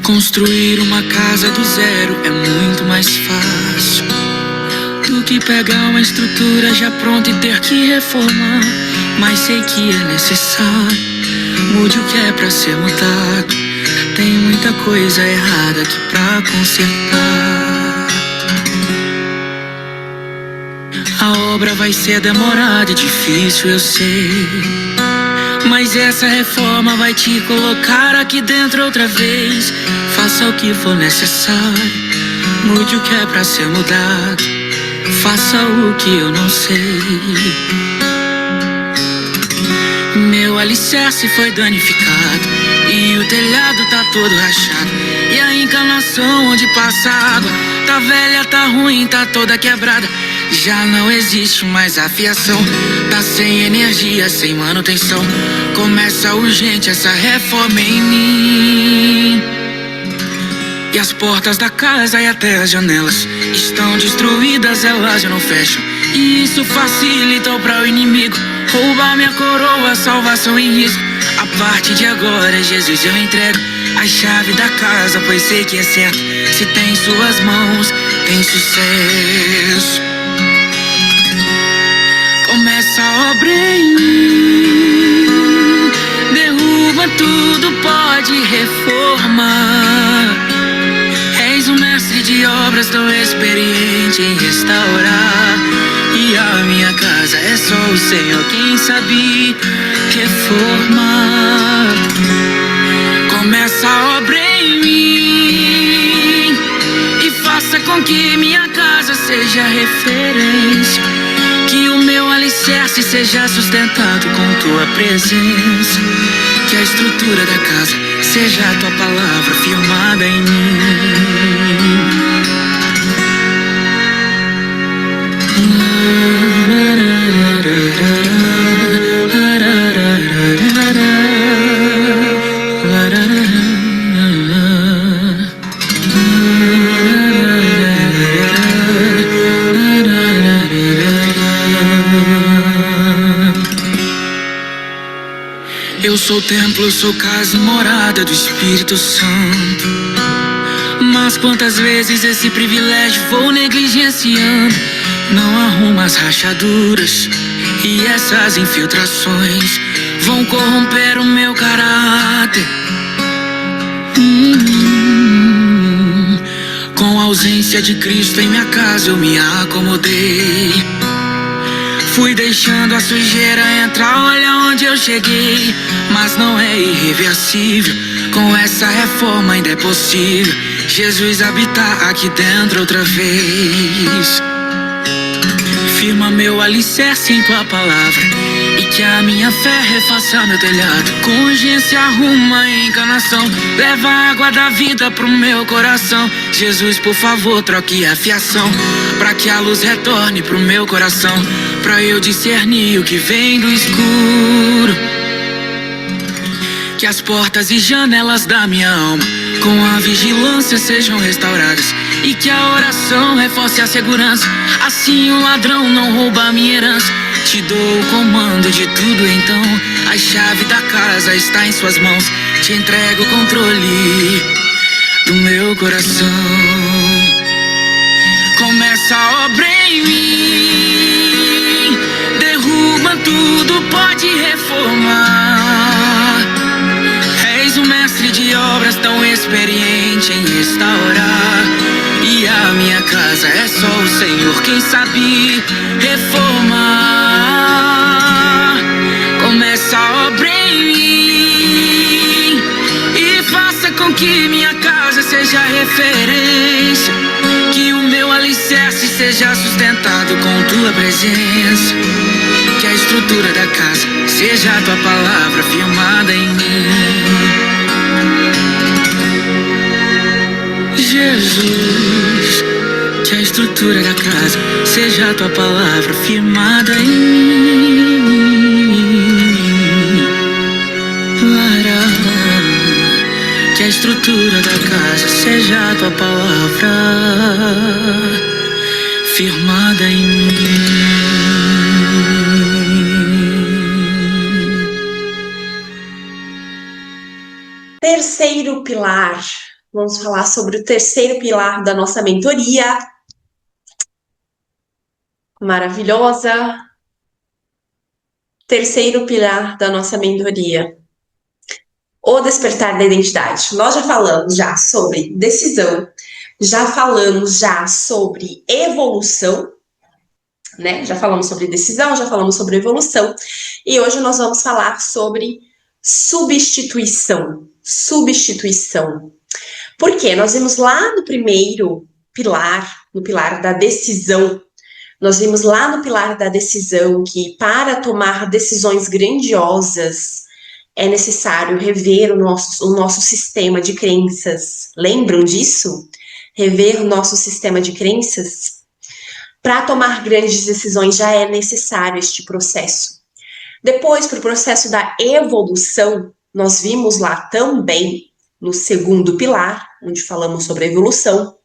Construir uma casa do zero é muito mais fácil do que pegar uma estrutura já pronta e ter que reformar. Mas sei que é necessário, mude o que é pra ser mudado. Tem muita coisa errada aqui pra consertar. A obra vai ser demorada e difícil, eu sei, mas essa reforma vai te colocar aqui dentro outra vez. Faça o que for necessário, mude o que é pra ser mudado. Faça o que eu não sei. Meu alicerce foi danificado e o telhado tá todo rachado, e a encanação onde passa água tá velha, tá ruim, tá toda quebrada. Já não existe mais a fiação, tá sem energia, sem manutenção. Começa urgente essa reforma em mim. E as portas da casa e até as janelas estão destruídas, elas já não fecham. E isso facilita para o inimigo roubar minha coroa, salvação em risco. A partir de agora, Jesus, eu entrego a chave da casa, pois sei que é certo. Se tem em suas mãos, tem sucesso. Começa a obra em mim, derruba tudo, pode reformar. És um mestre de obras tão experiente em restaurar. E a minha casa é só o Senhor quem sabe reformar. Começa a obra em mim e faça com que minha casa seja referência. Que o meu alicerce seja sustentado com tua presença. Que a estrutura da casa seja a tua palavra firmada em mim. Eu sou templo, eu sou casa e morada do Espírito Santo. Mas quantas vezes esse privilégio vou negligenciando. Não arrumo as rachaduras e essas infiltrações vão corromper o meu caráter. Com a ausência de Cristo em minha casa eu me acomodei. Fui deixando a sujeira entrar, olha onde eu cheguei. Mas não é irreversível, com essa reforma ainda é possível Jesus habitar aqui dentro outra vez. Firma meu alicerce em tua palavra e que a minha fé refaça meu telhado. Com urgência arruma a encanação, leva a água da vida pro meu coração. Jesus, por favor, troque a fiação, pra que a luz retorne pro meu coração, pra eu discernir o que vem do escuro. Que as portas e janelas da minha alma com a vigilância sejam restauradas, e que a oração reforce a segurança. Assim o ladrão não rouba a minha herança. Te dou o comando de tudo, então a chave da casa está em suas mãos. Te entrego o controle do meu coração. Começa a obra em mim, derruba tudo, pode reformar. És um mestre de obras tão experiente em restaurar. E a minha casa é só o Senhor quem sabe reformar. Começa a obra em mim e faça com que minha casa seja referência. Que o meu alicerce seja sustentado com tua presença. Que a estrutura da casa seja a tua palavra firmada em mim. Jesus, que a estrutura da casa seja a tua palavra firmada em mim. Que a estrutura da casa seja a tua palavra firmada em mim. Terceiro pilar Vamos falar sobre o terceiro pilar da nossa mentoria, maravilhosa. Terceiro pilar da nossa mentoria, o despertar da identidade. Nós já falamos já sobre decisão, já falamos já sobre evolução, né? Já falamos sobre decisão, já falamos sobre evolução. E hoje nós vamos falar sobre substituição. Substituição. Por quê? Nós vimos lá no primeiro pilar, no pilar da decisão, nós vimos lá no pilar da decisão que para tomar decisões grandiosas é necessário rever o nosso sistema de crenças. Lembram disso? Rever o nosso sistema de crenças? Para tomar grandes decisões já é necessário este processo. Depois, para o processo da evolução, nós vimos lá também, no segundo pilar, onde falamos sobre a evolução,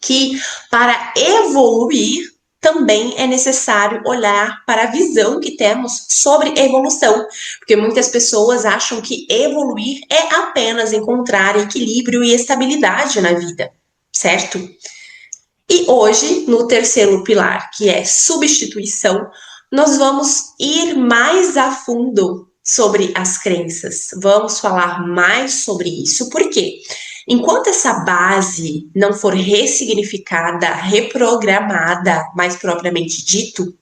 que para evoluir também é necessário olhar para a visão que temos sobre evolução, porque muitas pessoas acham que evoluir é apenas encontrar equilíbrio e estabilidade na vida, certo? E hoje, no terceiro pilar, que é substituição, nós vamos ir mais a fundo sobre as crenças. Vamos falar mais sobre isso, porque enquanto essa base não for ressignificada, reprogramada, mais propriamente dito,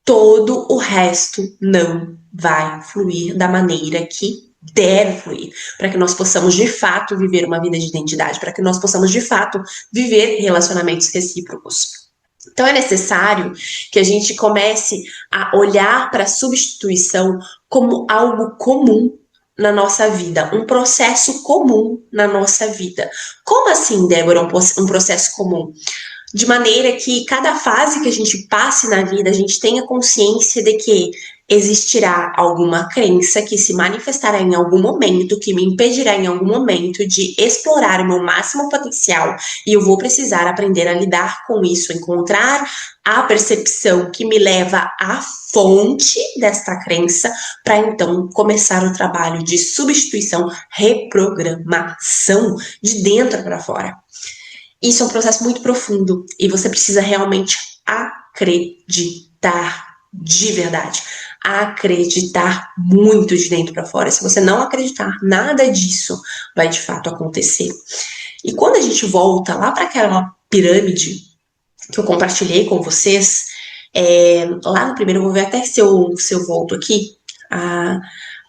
todo o resto não vai fluir da maneira que deve fluir, para que nós possamos de fato viver uma vida de identidade, para que nós possamos de fato viver relacionamentos recíprocos. Então é necessário que a gente comece a olhar para a substituição como algo comum na nossa vida, um processo comum na nossa vida. Como assim, Débora, um processo comum? De maneira que cada fase que a gente passe na vida, a gente tenha consciência de que existirá alguma crença que se manifestará em algum momento, que me impedirá em algum momento de explorar o meu máximo potencial, e eu vou precisar aprender a lidar com isso, encontrar a percepção que me leva à fonte desta crença, para então começar o trabalho de substituição, reprogramação de dentro para fora. Isso é um processo muito profundo e você precisa realmente acreditar de verdade. Acreditar muito de dentro para fora. Se você não acreditar, nada disso vai de fato acontecer. E quando a gente volta lá para aquela pirâmide que eu compartilhei com vocês, lá no primeiro, eu vou ver até se eu volto aqui,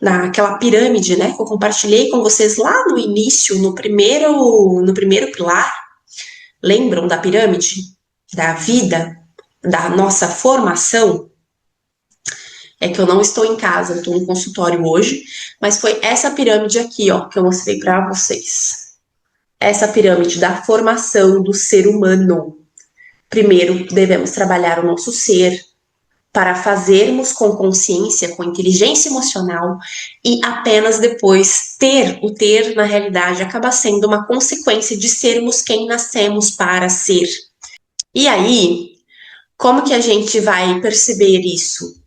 naquela pirâmide, né, que eu compartilhei com vocês lá no início, no primeiro pilar. Lembram da pirâmide? Da vida? Da nossa formação? É que eu não estou em casa, eu estou no consultório hoje, mas foi essa pirâmide aqui, ó, que eu mostrei para vocês. Essa pirâmide da formação do ser humano. Primeiro, devemos trabalhar o nosso ser para fazermos com consciência, com inteligência emocional, e apenas depois o ter na realidade acaba sendo uma consequência de sermos quem nascemos para ser. E aí, como que a gente vai perceber isso?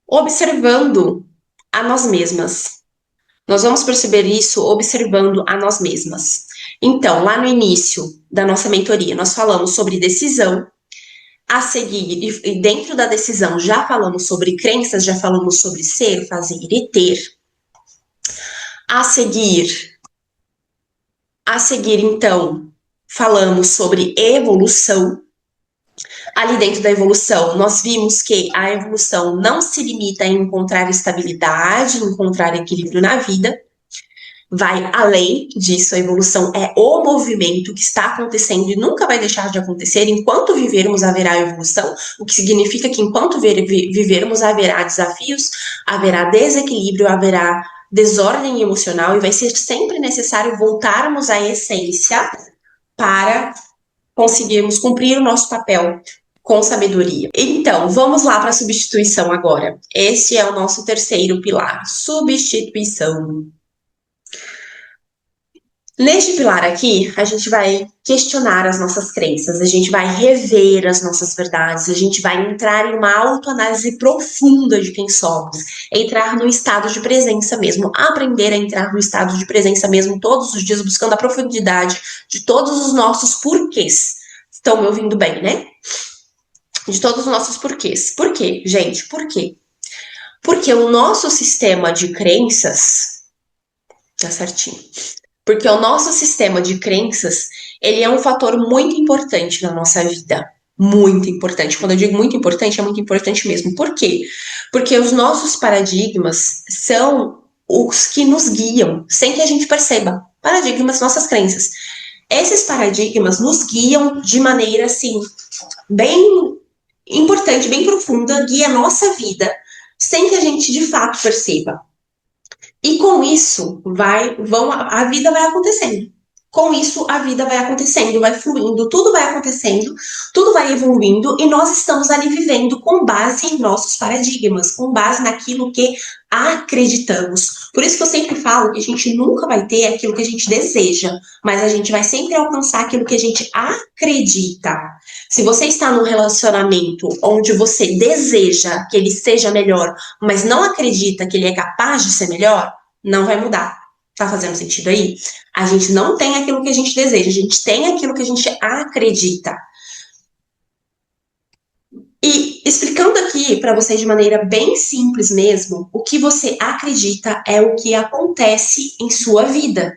Observando a nós mesmas. Nós vamos perceber isso observando a nós mesmas. Então, lá no início da nossa mentoria, nós falamos sobre decisão. A seguir, e dentro da decisão, já falamos sobre crenças, já falamos sobre ser, fazer e ter. A seguir, então, falamos sobre evolução. Ali dentro da evolução, nós vimos que a evolução não se limita a encontrar estabilidade, encontrar equilíbrio na vida, vai além disso. A evolução é o movimento que está acontecendo e nunca vai deixar de acontecer. Enquanto vivermos, haverá evolução, o que significa que enquanto vivermos, haverá desafios, haverá desequilíbrio, haverá desordem emocional, e vai ser sempre necessário voltarmos à essência para conseguirmos cumprir o nosso papel com sabedoria. Então, vamos lá para a substituição agora. Este é o nosso terceiro pilar, substituição. Neste pilar aqui, a gente vai questionar as nossas crenças, a gente vai rever as nossas verdades, a gente vai entrar em uma autoanálise profunda de quem somos, entrar no estado de presença mesmo, aprender a entrar no estado de presença mesmo todos os dias, buscando a profundidade de todos os nossos porquês. Estão me ouvindo bem, né? De todos os nossos porquês. Por quê, gente? Por quê? Porque o nosso sistema de crenças, tá certinho. Porque o nosso sistema de crenças, ele é um fator muito importante na nossa vida. Muito importante. Quando eu digo muito importante, é muito importante mesmo. Por quê? Porque os nossos paradigmas são os que nos guiam, sem que a gente perceba. Paradigmas, nossas crenças. Esses paradigmas nos guiam de maneira, assim, bem importante, bem profunda, guia a nossa vida, sem que a gente de fato perceba. E com isso, a vida vai acontecendo. Com isso, a vida vai acontecendo, vai fluindo, tudo vai acontecendo, tudo vai evoluindo e nós estamos ali vivendo com base em nossos paradigmas, com base naquilo que acreditamos. Por isso que eu sempre falo que a gente nunca vai ter aquilo que a gente deseja, mas a gente vai sempre alcançar aquilo que a gente acredita. Se você está num relacionamento onde você deseja que ele seja melhor, mas não acredita que ele é capaz de ser melhor, não vai mudar. Tá fazendo sentido aí? A gente não tem aquilo que a gente deseja, a gente tem aquilo que a gente acredita. E explicando aqui para vocês de maneira bem simples mesmo, o que você acredita é o que acontece em sua vida.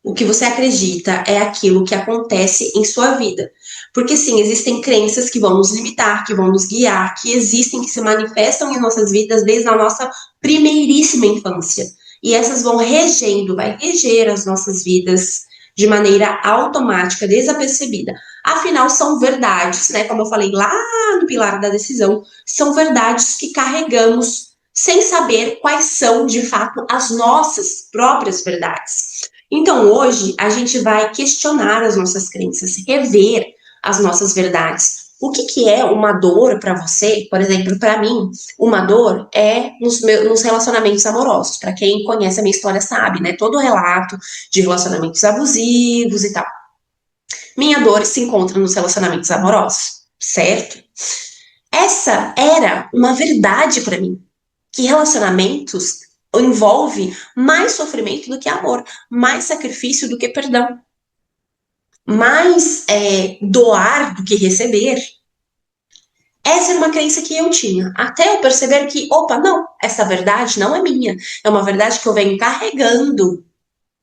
O que você acredita é aquilo que acontece em sua vida. Porque sim, existem crenças que vão nos limitar, que vão nos guiar, que existem, que se manifestam em nossas vidas desde a nossa primeiríssima infância. E essas vão regendo, vai reger as nossas vidas de maneira automática, desapercebida. Afinal, são verdades, né? Como eu falei lá no pilar da decisão, são verdades que carregamos sem saber quais são, de fato, as nossas próprias verdades. Então, hoje, a gente vai questionar as nossas crenças, rever as nossas verdades. O que é uma dor para você? Por exemplo, para mim, uma dor é nos relacionamentos amorosos. Para quem conhece a minha história sabe, né? Todo relato de relacionamentos abusivos e tal. Minha dor se encontra nos relacionamentos amorosos, certo? Essa era uma verdade para mim, que relacionamentos envolve mais sofrimento do que amor, mais sacrifício do que perdão, mais doar do que receber. Essa era uma crença que eu tinha, até eu perceber que, opa, não, essa verdade não é minha, é uma verdade que eu venho carregando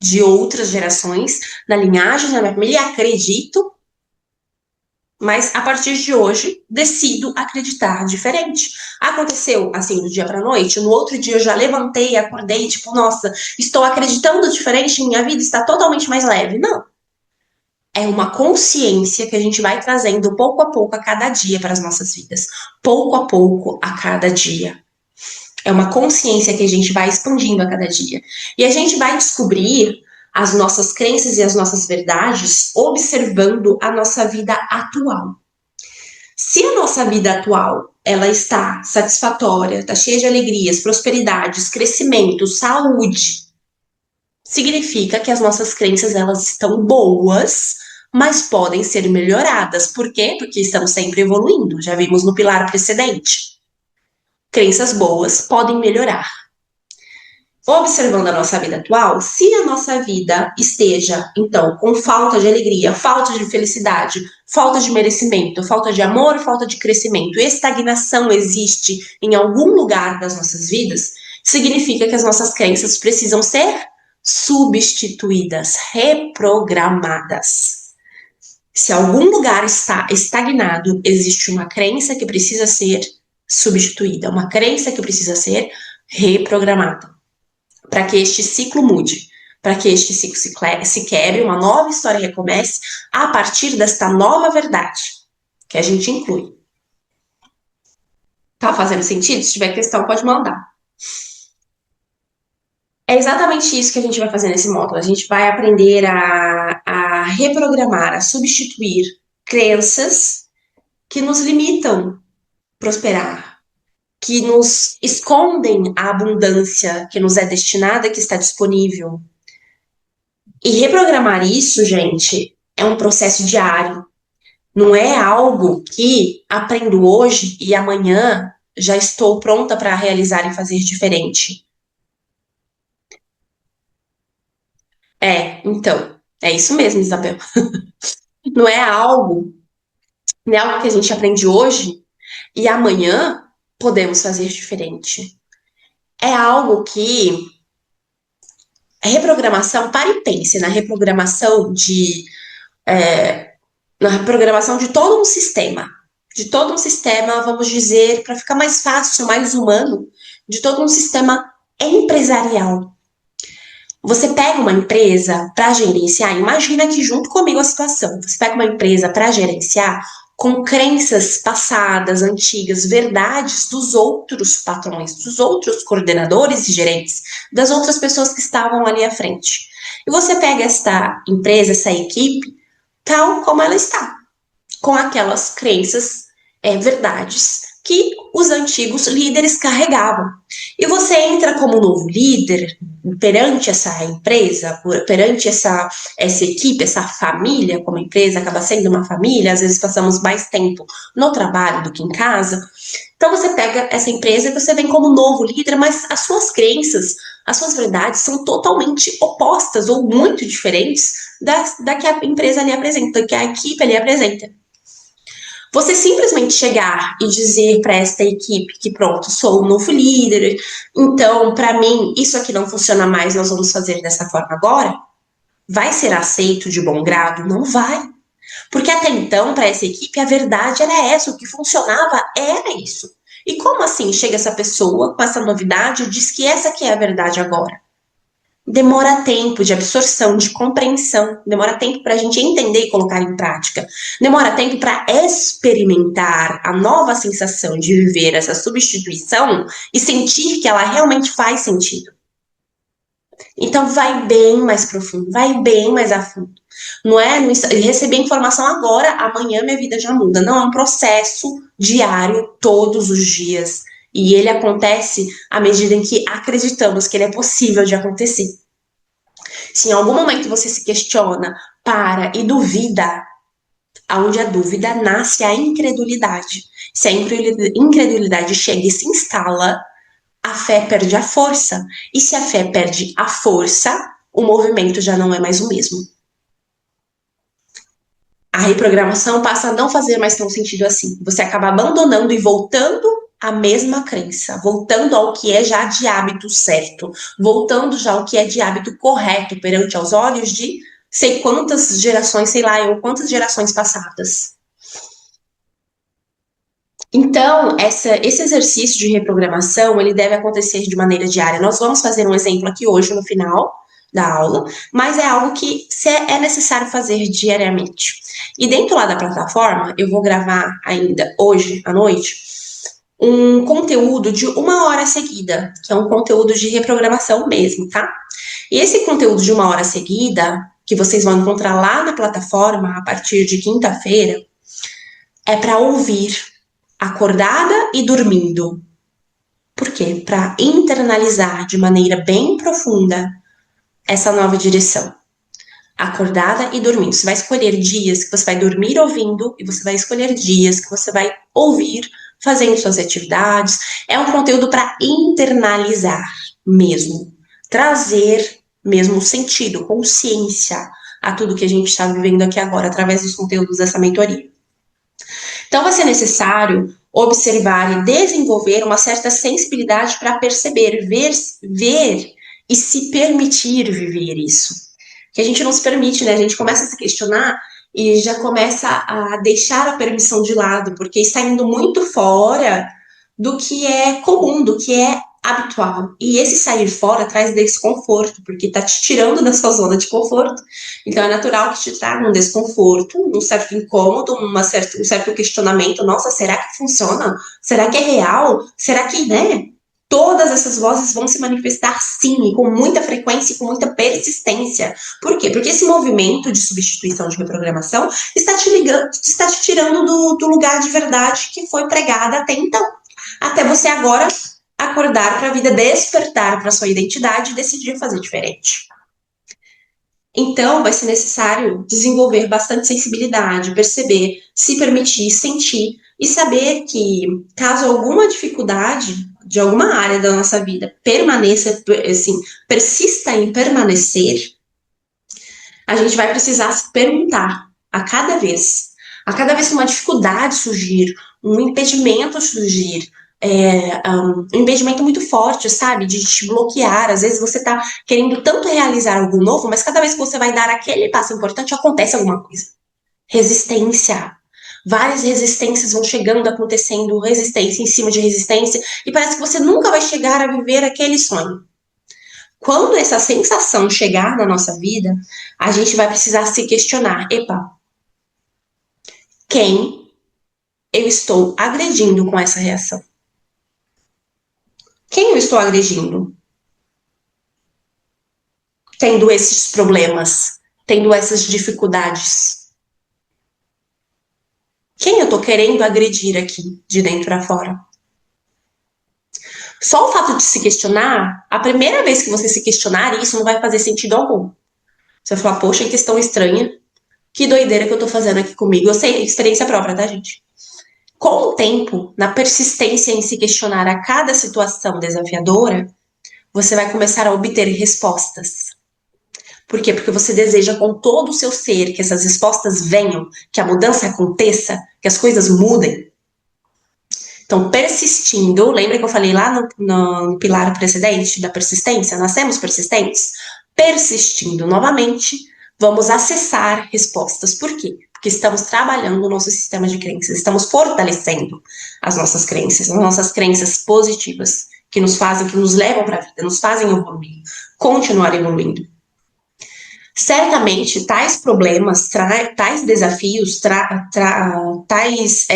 de outras gerações, na linhagem da minha família, e acredito, mas a partir de hoje decido acreditar diferente. Aconteceu assim do dia para noite, no outro dia eu já levantei, acordei, tipo, nossa, estou acreditando diferente, minha vida está totalmente mais leve. Não. É uma consciência que a gente vai trazendo pouco a pouco a cada dia para as nossas vidas. Pouco a pouco a cada dia. É uma consciência que a gente vai expandindo a cada dia. E a gente vai descobrir as nossas crenças e as nossas verdades observando a nossa vida atual. Se a nossa vida atual ela está satisfatória, está cheia de alegrias, prosperidades, crescimento, saúde, significa que as nossas crenças elas estão boas, mas podem ser melhoradas. Por quê? Porque estamos sempre evoluindo. Já vimos no pilar precedente. Crenças boas podem melhorar. Observando a nossa vida atual, se a nossa vida esteja, então, com falta de alegria, falta de felicidade, falta de merecimento, falta de amor, falta de crescimento, estagnação existe em algum lugar das nossas vidas, significa que as nossas crenças precisam ser substituídas, reprogramadas. Se algum lugar está estagnado, existe uma crença que precisa ser substituída, uma crença que precisa ser reprogramada para que este ciclo mude, para que este ciclo se quebre, uma nova história recomece a partir desta nova verdade que a gente inclui. Tá fazendo sentido? Se tiver questão, pode mandar. É exatamente isso que a gente vai fazer nesse módulo. A gente vai aprender a reprogramar, a substituir crenças que nos limitam a prosperar, que nos escondem a abundância que nos é destinada, que está disponível. E reprogramar isso, gente, é um processo diário. Não é algo que aprendo hoje e amanhã já estou pronta para realizar e fazer diferente. Então, é isso mesmo, Isabel. Não é algo, não é algo que a gente aprende hoje e amanhã podemos fazer diferente. É algo que reprogramação, pare e pense na reprogramação na reprogramação de todo um sistema, vamos dizer, para ficar mais fácil, mais humano, de todo um sistema empresarial. Você pega uma empresa para gerenciar, imagina aqui junto comigo a situação. Você pega uma empresa para gerenciar com crenças passadas, antigas, verdades dos outros patrões, dos outros coordenadores e gerentes, das outras pessoas que estavam ali à frente. E você pega esta empresa, essa equipe, tal como ela está, com aquelas crenças, verdades que os antigos líderes carregavam. E você entra como novo líder perante essa empresa, perante essa equipe, essa família, como empresa acaba sendo uma família, às vezes passamos mais tempo no trabalho do que em casa. Então você pega essa empresa e você vem como novo líder, mas as suas crenças, as suas verdades são totalmente opostas ou muito diferentes da que a empresa ali apresenta, da que a equipe ali apresenta. Você simplesmente chegar e dizer para esta equipe que pronto, sou o novo líder, então para mim isso aqui não funciona mais, nós vamos fazer dessa forma agora, vai ser aceito de bom grado? Não vai. Porque até então, para essa equipe, a verdade era essa, o que funcionava era isso. E como assim chega essa pessoa com essa novidade e diz que essa aqui é a verdade agora? Demora tempo de absorção, de compreensão, demora tempo para a gente entender e colocar em prática, demora tempo para experimentar a nova sensação de viver essa substituição e sentir que ela realmente faz sentido. Então vai bem mais profundo, vai bem mais a fundo. Não é receber informação agora, amanhã minha vida já muda. Não, é um processo diário, todos os dias. E ele acontece à medida em que acreditamos que ele é possível de acontecer. Se em algum momento você se questiona, para e duvida, onde a dúvida nasce a incredulidade. Se a incredulidade chega e se instala, a fé perde a força. E se a fé perde a força, o movimento já não é mais o mesmo. A reprogramação passa a não fazer mais tão sentido assim. Você acaba abandonando e voltando à mesma crença, voltando ao que é já de hábito certo, voltando já ao que é de hábito correto perante aos olhos de sei quantas gerações, sei lá, ou quantas gerações passadas. Então, esse exercício de reprogramação, ele deve acontecer de maneira diária. Nós vamos fazer um exemplo aqui hoje no final da aula, mas é algo que é necessário fazer diariamente. E dentro lá da plataforma, eu vou gravar ainda hoje à noite um conteúdo de 1 hora seguida, que é um conteúdo de reprogramação mesmo, tá? E esse conteúdo de 1 hora seguida, que vocês vão encontrar lá na plataforma a partir de quinta-feira, é para ouvir acordada e dormindo. Por quê? Para internalizar de maneira bem profunda essa nova direção. Acordada e dormindo. Você vai escolher dias que você vai dormir ouvindo e você vai escolher dias que você vai ouvir fazendo suas atividades. É um conteúdo para internalizar mesmo. Trazer mesmo sentido, consciência a tudo que a gente está vivendo aqui agora através dos conteúdos dessa mentoria. Então, vai ser necessário observar e desenvolver uma certa sensibilidade para perceber, ver e se permitir viver isso. Que a gente não se permite, né? A gente começa a se questionar e já começa a deixar a permissão de lado, porque está indo muito fora do que é comum, do que é habitual. E esse sair fora traz desconforto, porque está te tirando da sua zona de conforto. Então é natural que te traga um desconforto, um certo incômodo, um certo questionamento. Nossa, será que funciona? Será que é real? Será que, né? Todas essas vozes vão se manifestar sim, e com muita frequência e com muita persistência. Por quê? Porque esse movimento de substituição de reprogramação está te tirando do lugar de verdade que foi pregada até então. Até você agora acordar para a vida, despertar para a sua identidade e decidir fazer diferente. Então, vai ser necessário desenvolver bastante sensibilidade, perceber, se permitir, sentir e saber que, caso alguma dificuldade de alguma área da nossa vida permaneça, assim, persista em permanecer, a gente vai precisar se perguntar a cada vez que uma dificuldade surgir, um impedimento surgir, um impedimento muito forte, sabe, de te bloquear. Às vezes você tá querendo tanto realizar algo novo, mas cada vez que você vai dar aquele passo importante, acontece alguma coisa. Resistência. Várias resistências vão chegando, acontecendo, resistência em cima de resistência, e parece que você nunca vai chegar a viver aquele sonho. Quando essa sensação chegar na nossa vida, a gente vai precisar se questionar: epa, quem eu estou agredindo com essa reação? Quem eu estou agredindo? Tendo esses problemas, tendo essas dificuldades. Quem eu tô querendo agredir aqui, de dentro para fora? Só o fato de se questionar, a primeira vez que você se questionar, isso não vai fazer sentido algum. Você vai falar, poxa, que questão estranha, que doideira que eu tô fazendo aqui comigo. Eu sei, experiência própria, tá, gente? Com o tempo, na persistência em se questionar a cada situação desafiadora, você vai começar a obter respostas. Por quê? Porque você deseja com todo o seu ser que essas respostas venham, que a mudança aconteça, que as coisas mudem. Então, persistindo, lembra que eu falei lá no pilar precedente da persistência? Nós temos persistentes? Persistindo novamente, vamos acessar respostas. Por quê? Porque estamos trabalhando o nosso sistema de crenças, estamos fortalecendo as nossas crenças positivas, que nos fazem, que nos levam para a vida, nos fazem evoluir, continuar evoluindo. Certamente, tais problemas, tais desafios, tais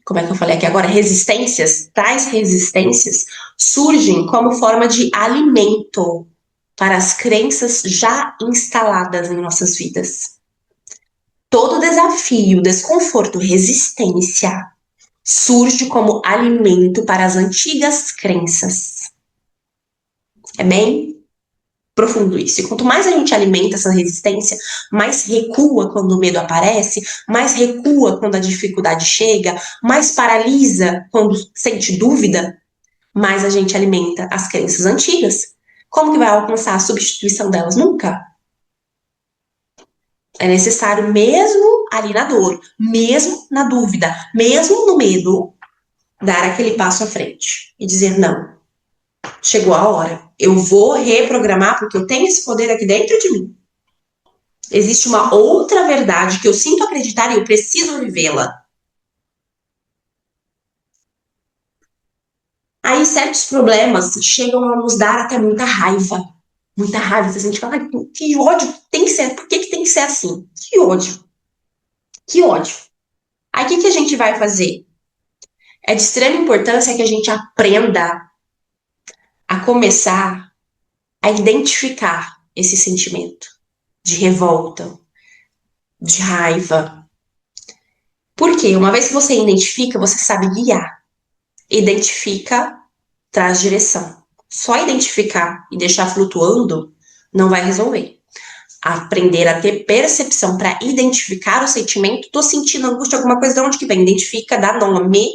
como é que eu falei aqui agora? Tais resistências surgem como forma de alimento para as crenças já instaladas em nossas vidas. Todo desafio, desconforto, resistência surge como alimento para as antigas crenças. É bem profundo isso. E quanto mais a gente alimenta essa resistência, mais recua quando o medo aparece, mais recua quando a dificuldade chega, mais paralisa quando sente dúvida, mais a gente alimenta as crenças antigas. Como que vai alcançar a substituição delas? Nunca. É necessário, mesmo ali na dor, mesmo na dúvida, mesmo no medo, dar aquele passo à frente e dizer não. Chegou a hora. Eu vou reprogramar porque eu tenho esse poder aqui dentro de mim. Existe uma outra verdade que eu sinto acreditar e eu preciso vivê-la. Aí certos problemas chegam a nos dar até muita raiva. Muita raiva. A gente fala, que ódio tem que ser. Por que tem que ser assim? Que ódio. Que ódio. Aí o que a gente vai fazer? É de extrema importância que a gente aprenda a começar a identificar esse sentimento de revolta, de raiva. Porque uma vez que você identifica, você sabe guiar. Identifica, traz direção. Só identificar e deixar flutuando não vai resolver. Aprender a ter percepção para identificar o sentimento. Tô sentindo angústia, alguma coisa, de onde que vem? Identifica, dá nome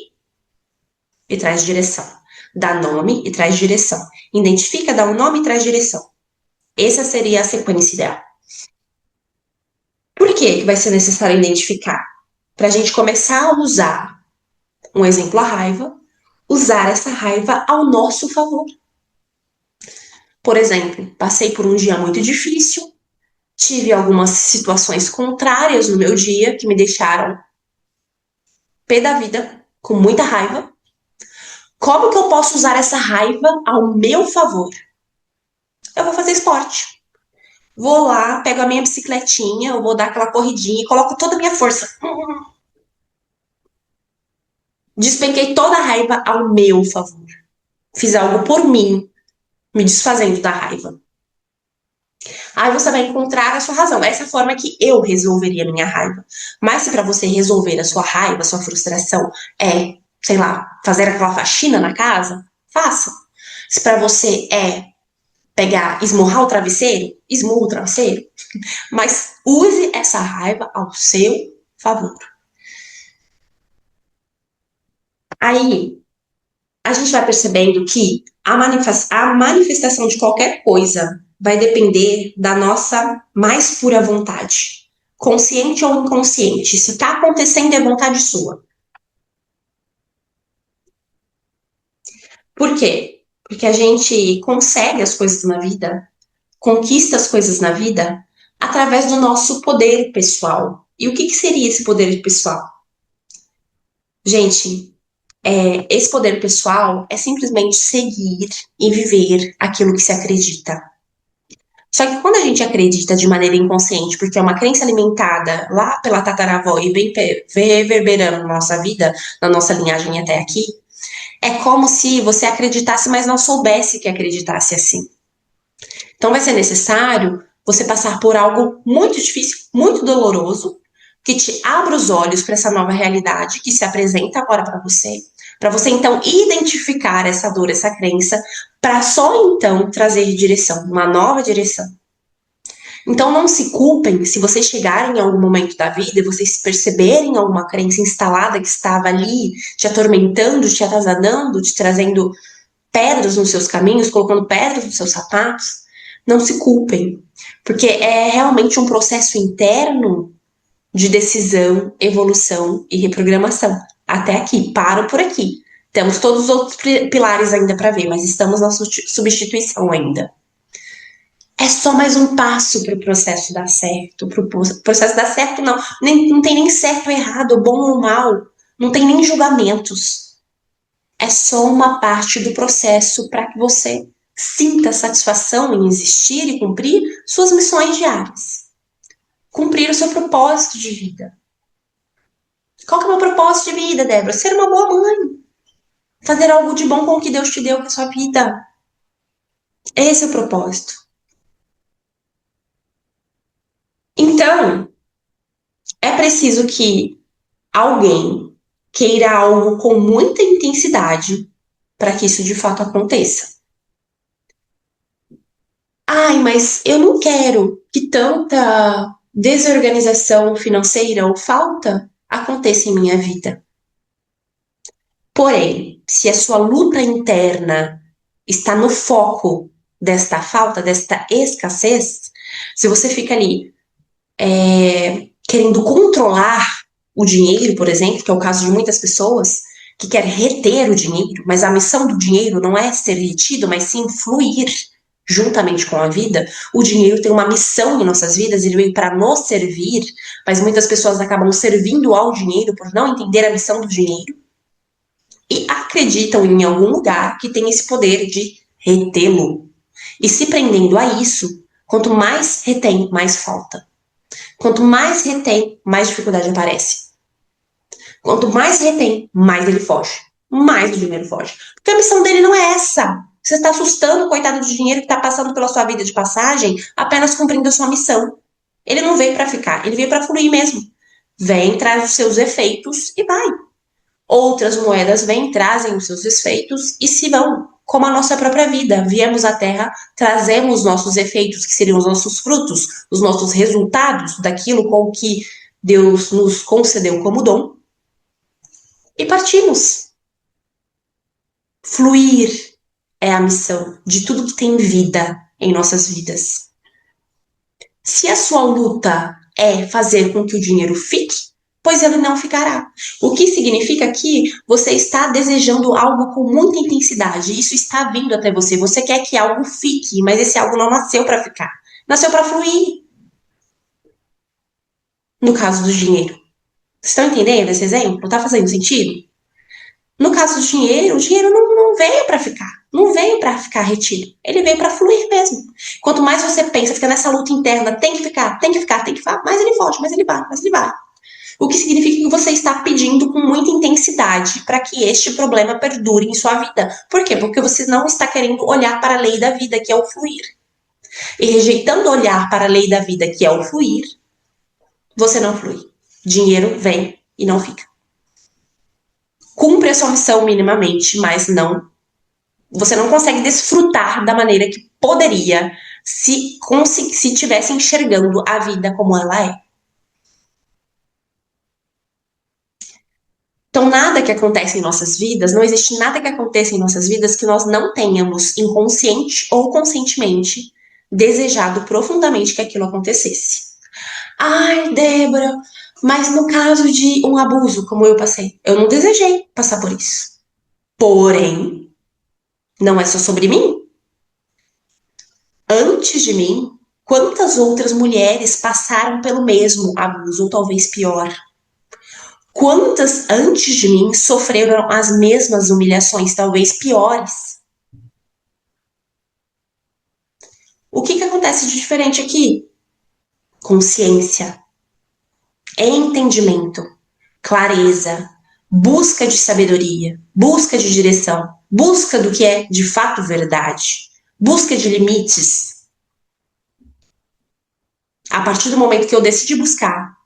e traz direção. Dá nome e traz direção. Identifica, dá um nome e traz direção. Essa seria a sequência ideal. Por que vai ser necessário identificar? Para a gente começar a usar, um exemplo, a raiva, usar essa raiva ao nosso favor. Por exemplo, passei por um dia muito difícil, tive algumas situações contrárias no meu dia que me deixaram pé da vida, com muita raiva. Como que eu posso usar essa raiva ao meu favor? Eu vou fazer esporte. Vou lá, pego a minha bicicletinha, eu vou dar aquela corridinha e coloco toda a minha força. Despenquei toda a raiva ao meu favor. Fiz algo por mim, me desfazendo da raiva. Aí você vai encontrar a sua razão. Essa é a forma que eu resolveria a minha raiva. Mas se para você resolver a sua raiva, a sua frustração é, sei lá, fazer aquela faxina na casa, faça. Se para você é pegar, esmurrar o travesseiro? Esmurra o travesseiro. Mas use essa raiva ao seu favor. Aí, a gente vai percebendo que a manifestação de qualquer coisa vai depender da nossa mais pura vontade. Consciente ou inconsciente. Se está acontecendo, é vontade sua. Por quê? Porque a gente consegue as coisas na vida, conquista as coisas na vida, através do nosso poder pessoal. E o que seria esse poder pessoal? Gente, esse poder pessoal é simplesmente seguir e viver aquilo que se acredita. Só que quando a gente acredita de maneira inconsciente, porque é uma crença alimentada lá pela tataravó e vem reverberando na nossa vida, na nossa linhagem até aqui, é como se você acreditasse, mas não soubesse que acreditasse assim. Então vai ser necessário você passar por algo muito difícil, muito doloroso, que te abra os olhos para essa nova realidade que se apresenta agora para você então identificar essa dor, essa crença, para só então trazer direção, uma nova direção. Então não se culpem se vocês chegarem em algum momento da vida e vocês perceberem alguma crença instalada que estava ali te atormentando, te atazanando, te trazendo pedras nos seus caminhos, colocando pedras nos seus sapatos. Não se culpem, porque é realmente um processo interno de decisão, evolução e reprogramação. Até aqui, paro por aqui. Temos todos os outros pilares ainda para ver, mas estamos na substituição ainda. É só mais um passo para o processo dar certo. Para o processo dar certo, não. Não tem nem certo ou errado, bom ou mal. Não tem nem julgamentos. É só uma parte do processo para que você sinta satisfação em existir e cumprir suas missões diárias. Cumprir o seu propósito de vida. Qual que é o meu propósito de vida, Débora? Ser uma boa mãe. Fazer algo de bom com o que Deus te deu para sua vida. Esse é o propósito. Então, é preciso que alguém queira algo com muita intensidade para que isso de fato aconteça. Ai, mas eu não quero que tanta desorganização financeira ou falta aconteça em minha vida. Porém, se a sua luta interna está no foco desta falta, desta escassez, se você fica ali querendo controlar o dinheiro, por exemplo, que é o caso de muitas pessoas que querem reter o dinheiro, mas a missão do dinheiro não é ser retido, mas sim fluir juntamente com a vida. O dinheiro tem uma missão em nossas vidas, ele veio para nos servir, mas muitas pessoas acabam servindo ao dinheiro por não entender a missão do dinheiro e acreditam em algum lugar que tem esse poder de retê-lo. E se prendendo a isso, quanto mais retém, mais falta. Quanto mais retém, mais dificuldade aparece. Quanto mais retém, mais ele foge. Mais o dinheiro foge. Porque a missão dele não é essa. Você está assustando o coitado do dinheiro que está passando pela sua vida de passagem, apenas cumprindo a sua missão. Ele não veio para ficar, ele veio para fluir mesmo. Vem, traz os seus efeitos e vai. Outras moedas vêm, trazem os seus efeitos e se vão. Como a nossa própria vida. Viemos à Terra, trazemos nossos efeitos, que seriam os nossos frutos, os nossos resultados daquilo com que Deus nos concedeu como dom. E partimos. Fluir é a missão de tudo que tem vida em nossas vidas. Se a sua luta é fazer com que o dinheiro fique, pois ele não ficará. O que significa que você está desejando algo com muita intensidade. Isso está vindo até você. Você quer que algo fique, mas esse algo não nasceu para ficar. Nasceu para fluir. No caso do dinheiro. Vocês estão entendendo esse exemplo? Está fazendo sentido? No caso do dinheiro, o dinheiro não veio para ficar. Não veio para ficar retido. Ele veio para fluir mesmo. Quanto mais você pensa, fica nessa luta interna, tem que ficar, mais ele foge, mais ele vai. O que significa que você está pedindo com muita intensidade para que este problema perdure em sua vida. Por quê? Porque você não está querendo olhar para a lei da vida, que é o fluir. E rejeitando olhar para a lei da vida, que é o fluir, você não flui. Dinheiro vem e não fica. Cumpre a sua missão minimamente, mas não. Você não consegue desfrutar da maneira que poderia se tivesse enxergando a vida como ela é. Então, nada que acontece em nossas vidas, não existe nada que aconteça em nossas vidas que nós não tenhamos, inconsciente ou conscientemente, desejado profundamente que aquilo acontecesse. Ai, Débora, mas no caso de um abuso, como eu passei, eu não desejei passar por isso. Porém, não é só sobre mim. Antes de mim, quantas outras mulheres passaram pelo mesmo abuso, ou talvez pior? Quantas antes de mim sofreram as mesmas humilhações, talvez piores? O que acontece de diferente aqui? Consciência, entendimento, clareza, busca de sabedoria, busca de direção, busca do que é de fato verdade, busca de limites. A partir do momento que eu decidi buscar,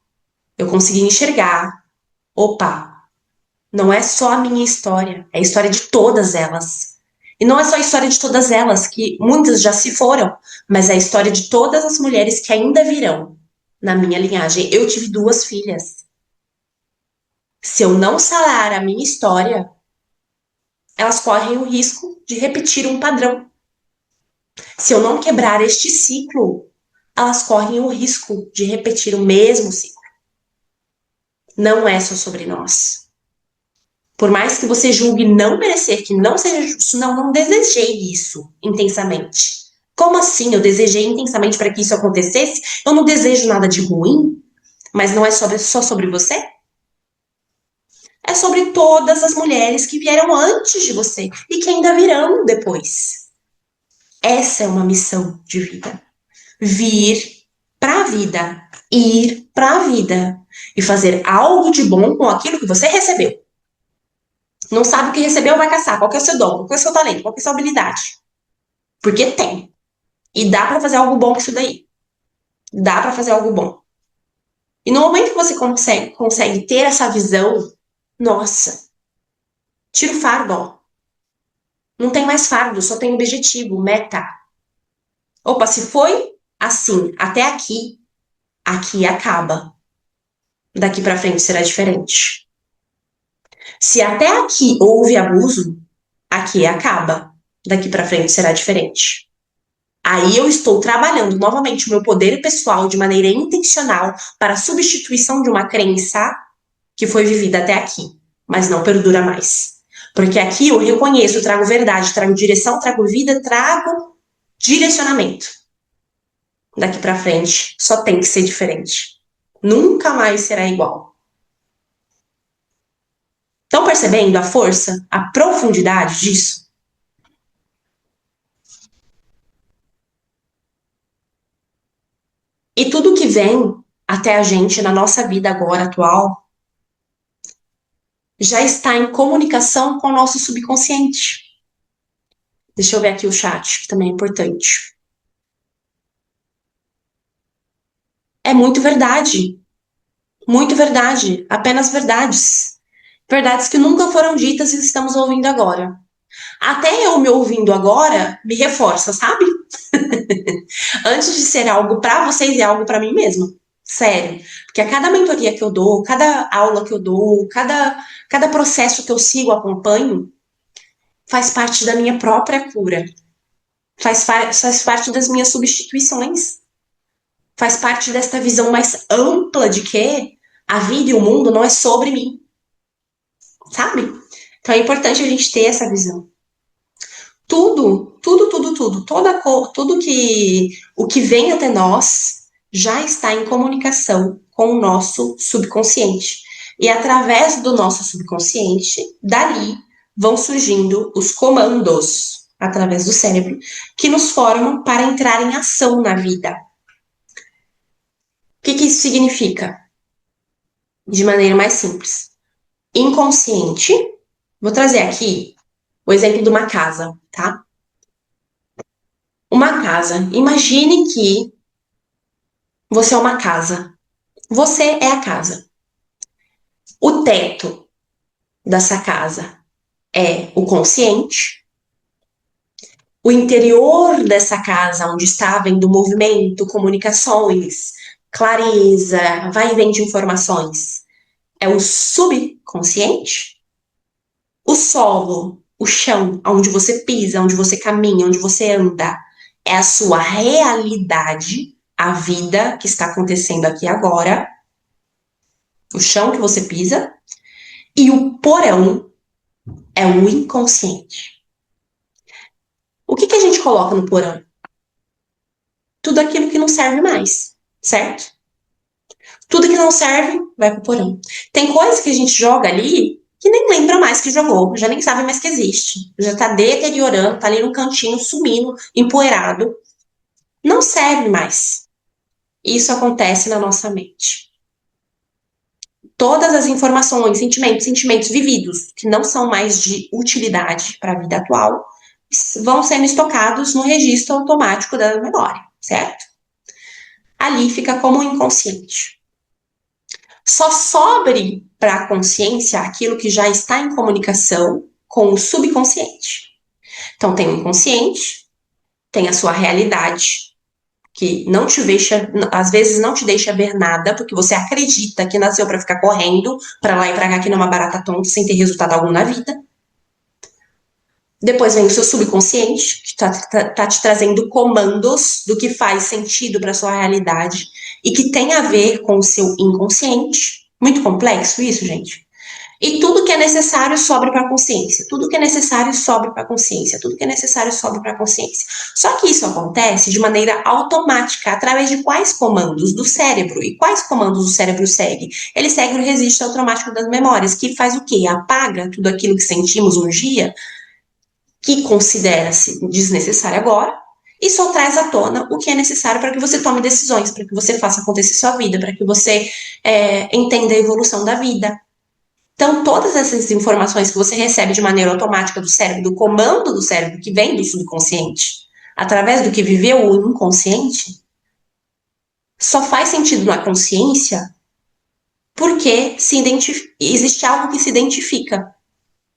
eu consegui enxergar, opa, não é só a minha história, é a história de todas elas. E não é só a história de todas elas, que muitas já se foram, mas é a história de todas as mulheres que ainda virão na minha linhagem. Eu tive 2 filhas. Se eu não sarar a minha história, elas correm o risco de repetir um padrão. Se eu não quebrar este ciclo, elas correm o risco de repetir o mesmo ciclo. Não é só sobre nós. Por mais que você julgue não merecer, que não seja justo, não desejei isso intensamente. Como assim? Eu desejei intensamente para que isso acontecesse? Eu não desejo nada de ruim, mas não é só sobre você? É sobre todas as mulheres que vieram antes de você e que ainda virão depois. Essa é uma missão de vida. Vir para a vida, ir para a vida e fazer algo de bom com aquilo que você recebeu. Não sabe o que recebeu, vai caçar. Qual que é o seu dom? Qual que é o seu talento? Qual que é a sua habilidade? Porque tem. E dá para fazer algo bom com isso daí. Dá para fazer algo bom. E no momento que você consegue ter essa visão, nossa, tira o fardo, ó. Não tem mais fardo, só tem objetivo, meta. Opa, se foi assim até aqui, aqui acaba. Daqui para frente será diferente. Se até aqui houve abuso, aqui acaba. Daqui para frente será diferente. Aí eu estou trabalhando novamente o meu poder pessoal de maneira intencional para a substituição de uma crença que foi vivida até aqui, mas não perdura mais. Porque aqui eu reconheço, eu trago verdade, trago direção, trago vida, trago direcionamento. Daqui para frente só tem que ser diferente. Nunca mais será igual. Estão percebendo a força, a profundidade disso? E tudo que vem até a gente na nossa vida agora atual já está em comunicação com o nosso subconsciente. Deixa eu ver aqui o chat, que também é importante. É muito verdade, apenas verdades. Verdades que nunca foram ditas e estamos ouvindo agora. Até eu me ouvindo agora me reforça, sabe? Antes de ser algo para vocês, é algo para mim mesma. Sério. Porque a cada mentoria que eu dou, cada aula que eu dou, cada processo que eu sigo, acompanho, faz parte da minha própria cura. Faz parte das minhas substituições. Faz parte desta visão mais ampla de que a vida e o mundo não é sobre mim. Sabe? Então é importante a gente ter essa visão. Tudo que o que vem até nós já está em comunicação com o nosso subconsciente. E através do nosso subconsciente, dali vão surgindo os comandos através do cérebro que nos formam para entrar em ação na vida. O que isso significa? De maneira mais simples. Inconsciente, vou trazer aqui o exemplo de uma casa, tá? Uma casa. Imagine que você é uma casa. Você é a casa. O teto dessa casa é o consciente o interior dessa casa, onde está havendo movimento, comunicações, clareza, vai e vem de informações, é o subconsciente? O solo, o chão, onde você pisa, onde você caminha, onde você anda, é a sua realidade, a vida que está acontecendo aqui agora, o chão que você pisa, e o porão é o inconsciente. O que a gente coloca no porão? Tudo aquilo que não serve mais, certo? Tudo que não serve vai pro porão. Tem coisas que a gente joga ali que nem lembra mais que jogou, já nem sabe mais que existe. Já tá deteriorando, tá ali no cantinho, sumindo, empoeirado. Não serve mais. Isso acontece na nossa mente. Todas as informações, sentimentos vividos, que não são mais de utilidade para a vida atual, vão sendo estocados no registro automático da memória, certo? Ali fica como inconsciente. Só sobre para a consciência aquilo que já está em comunicação com o subconsciente. Então, tem o inconsciente, tem a sua realidade, que não te deixa, às vezes não te deixa ver nada, porque você acredita que nasceu para ficar correndo para lá e para cá, que não é uma barata tonta, sem ter resultado algum na vida. Depois vem o seu subconsciente, que está te trazendo comandos do que faz sentido para sua realidade e que tem a ver com o seu inconsciente. Muito complexo isso, gente. E tudo que é necessário sobe para a consciência. Tudo que é necessário sobe para a consciência. Tudo que é necessário sobe para a consciência. Só que isso acontece de maneira automática, através de quais comandos do cérebro? E quais comandos o cérebro segue? Ele segue o registro automático das memórias, que faz o quê? Apaga tudo aquilo que sentimos um dia, que considera-se desnecessário agora, e só traz à tona o que é necessário para que você tome decisões, para que você faça acontecer sua vida, para que você entenda a evolução da vida. Então, todas essas informações que você recebe de maneira automática do cérebro, do comando do cérebro que vem do subconsciente, através do que viveu o inconsciente, só faz sentido na consciência porque existe algo que se identifica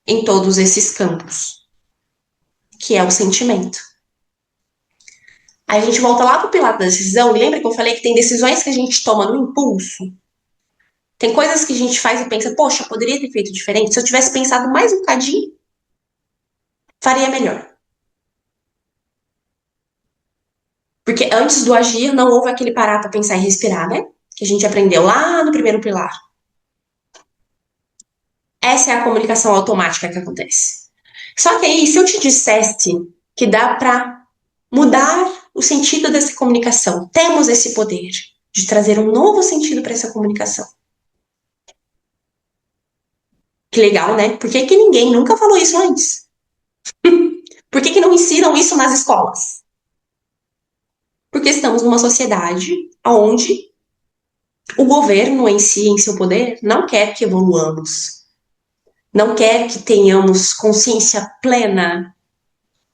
em todos esses campos, que é o sentimento. Aí a gente volta lá para o pilar da decisão, e lembra que eu falei que tem decisões que a gente toma no impulso? Tem coisas que a gente faz e pensa, poxa, poderia ter feito diferente? Se eu tivesse pensado mais um bocadinho, faria melhor. Porque antes do agir, não houve aquele parar para pensar e respirar, né? Que a gente aprendeu lá no primeiro pilar. Essa é a comunicação automática que acontece. Só que aí, se eu te dissesse que dá para mudar o sentido dessa comunicação, temos esse poder de trazer um novo sentido para essa comunicação. Que legal, né? Por que ninguém nunca falou isso antes? Por que não ensinam isso nas escolas? Porque estamos numa sociedade onde o governo em si, em seu poder, não quer que evoluamos. Não quer que tenhamos consciência plena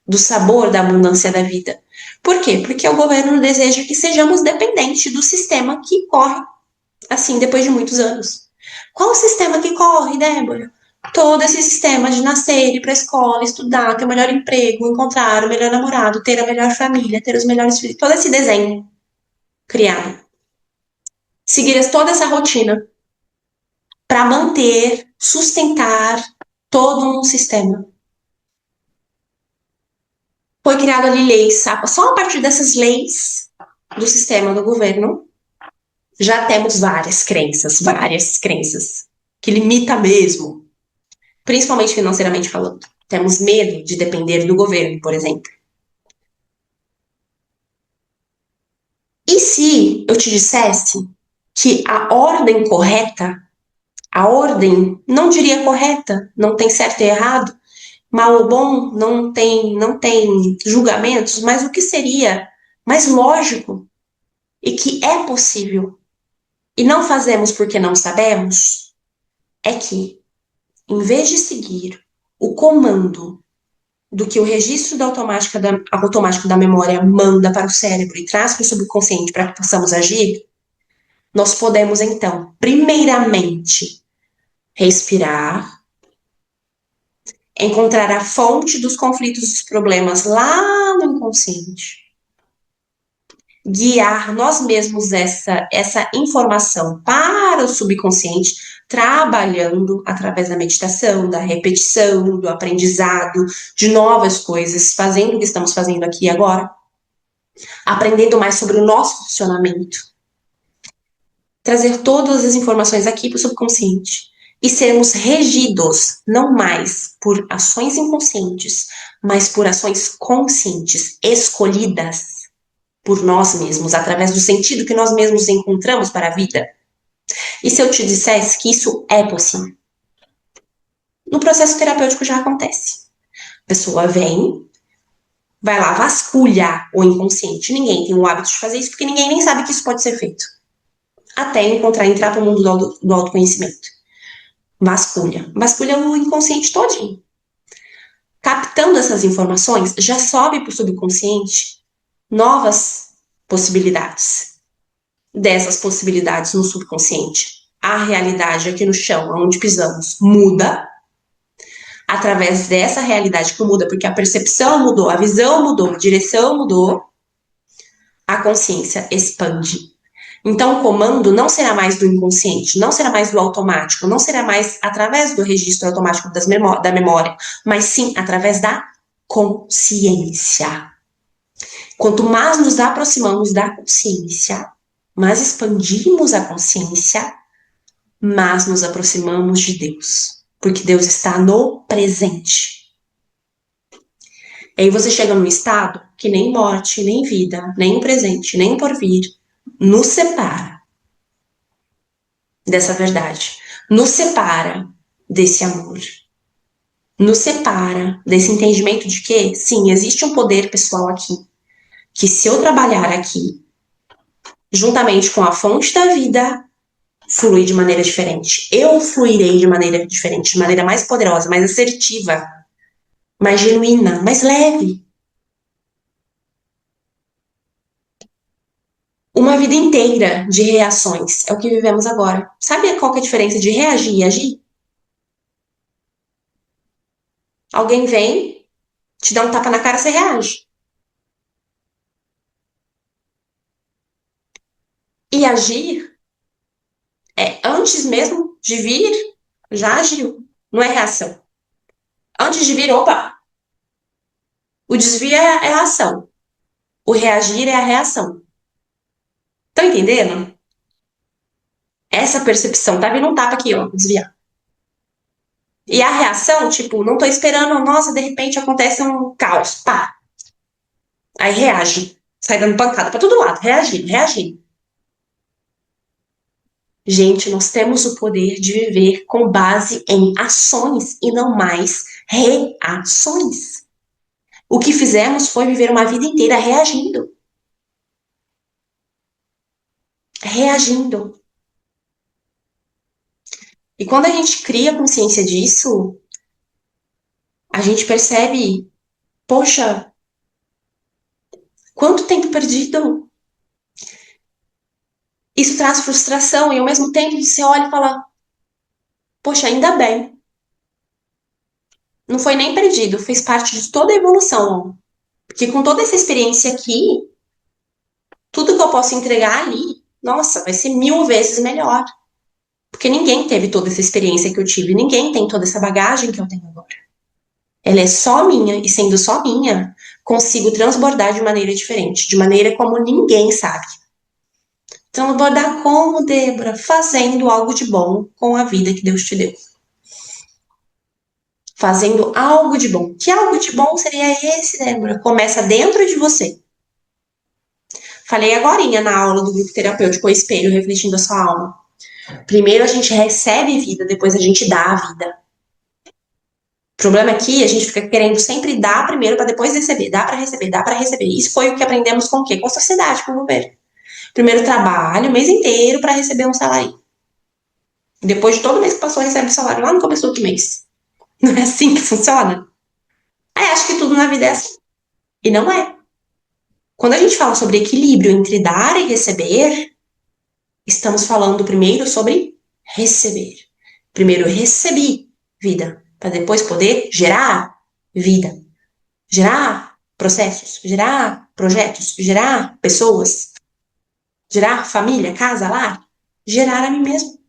do sabor da abundância da vida. Por quê? Porque o governo deseja que sejamos dependentes do sistema que corre assim depois de muitos anos. Qual o sistema que corre, Débora? Todo esse sistema de nascer, ir para a escola, estudar, ter o melhor emprego, encontrar o melhor namorado, ter a melhor família, ter os melhores filhos, todo esse desenho criado. Seguir toda essa rotina para manter, sustentar todo um sistema. Foi criado ali leis, só a partir dessas leis do sistema do governo, já temos várias crenças, que limita mesmo, principalmente financeiramente falando. Temos medo de depender do governo, por exemplo. E se eu te dissesse que a ordem correta, a ordem, não diria correta, não tem certo e errado, mal ou bom, não tem julgamentos, mas o que seria mais lógico e que é possível e não fazemos porque não sabemos, é que, em vez de seguir o comando do que o registro automático da memória manda para o cérebro e traz para o subconsciente para que possamos agir, nós podemos, então, primeiramente, respirar, encontrar a fonte dos conflitos, dos problemas lá no inconsciente, guiar nós mesmos essa informação para o subconsciente, trabalhando através da meditação, da repetição, do aprendizado, de novas coisas, fazendo o que estamos fazendo aqui agora, aprendendo mais sobre o nosso funcionamento, trazer todas as informações aqui para o subconsciente e sermos regidos não mais por ações inconscientes, mas por ações conscientes, escolhidas por nós mesmos, através do sentido que nós mesmos encontramos para a vida. E se eu te dissesse que isso é possível? No processo terapêutico já acontece. A pessoa vem, vai lá, vasculha o inconsciente. Ninguém tem o hábito de fazer isso, porque ninguém nem sabe que isso pode ser feito. Até entrar para o mundo do autoconhecimento. Vasculha o inconsciente todinho. Captando essas informações, já sobe para o subconsciente novas possibilidades. Dessas possibilidades no subconsciente, a realidade aqui no chão, onde pisamos, muda. Através dessa realidade que muda, porque a percepção mudou, a visão mudou, a direção mudou, a consciência expande. Então, o comando não será mais do inconsciente, não será mais do automático, não será mais através do registro automático da memória, mas sim através da consciência. Quanto mais nos aproximamos da consciência, mais expandimos a consciência, mais nos aproximamos de Deus. Porque Deus está no presente. Aí você chega num estado que nem morte, nem vida, nem o presente, nem o porvir nos separa dessa verdade. Nos separa desse amor. Nos separa desse entendimento de que, sim, existe um poder pessoal aqui. Que se eu trabalhar aqui, juntamente com a fonte da vida, flui de maneira diferente. Eu fluirei de maneira diferente, de maneira mais poderosa, mais assertiva, mais genuína, mais leve. Uma vida inteira de reações é o que vivemos agora. Sabe qual que é a diferença de reagir e agir? Alguém vem, te dá um tapa na cara, você reage. E agir é antes mesmo de vir, já agiu. Não é reação. Antes de vir, opa! O desvio é a ação. O reagir é a reação. Estão entendendo? Essa percepção, tá vindo um tapa aqui, ó, desviar. E a reação, tipo, não tô esperando, nossa, de repente acontece um caos, pá. Aí reage, sai dando pancada pra todo lado, reagindo. Gente, nós temos o poder de viver com base em ações e não mais reações. O que fizemos foi viver uma vida inteira reagindo. Reagindo. E quando a gente cria consciência disso, a gente percebe, poxa, quanto tempo perdido. Isso traz frustração e ao mesmo tempo você olha e fala, poxa, ainda bem. Não foi nem perdido, fez parte de toda a evolução. Porque com toda essa experiência aqui, tudo que eu posso entregar ali, nossa, vai ser 1000 vezes melhor. Porque ninguém teve toda essa experiência que eu tive, ninguém tem toda essa bagagem que eu tenho agora. Ela é só minha, e sendo só minha, consigo transbordar de maneira diferente, de maneira como ninguém sabe. Transbordar como, Débora? Fazendo algo de bom com a vida que Deus te deu. Fazendo algo de bom. Que algo de bom seria esse, Débora? Começa dentro de você. Falei agorinha na aula do grupo terapêutico, o espelho, refletindo a sua alma. Primeiro a gente recebe vida, depois a gente dá a vida. O problema é que a gente fica querendo sempre dar primeiro para depois receber, dar para receber, dar para receber. Isso foi o que aprendemos com o quê? Com a sociedade, com o governo. Primeiro trabalho o mês inteiro para receber um salário. Depois de todo mês que passou, recebe o salário lá no começo do outro mês. Não é assim que funciona? Aí acho que tudo na vida é assim. E não é. Quando a gente fala sobre equilíbrio entre dar e receber, estamos falando primeiro sobre receber. Primeiro recebi vida, para depois poder gerar vida, gerar processos, gerar projetos, gerar pessoas, gerar família, casa, lar, gerar a mim mesmo.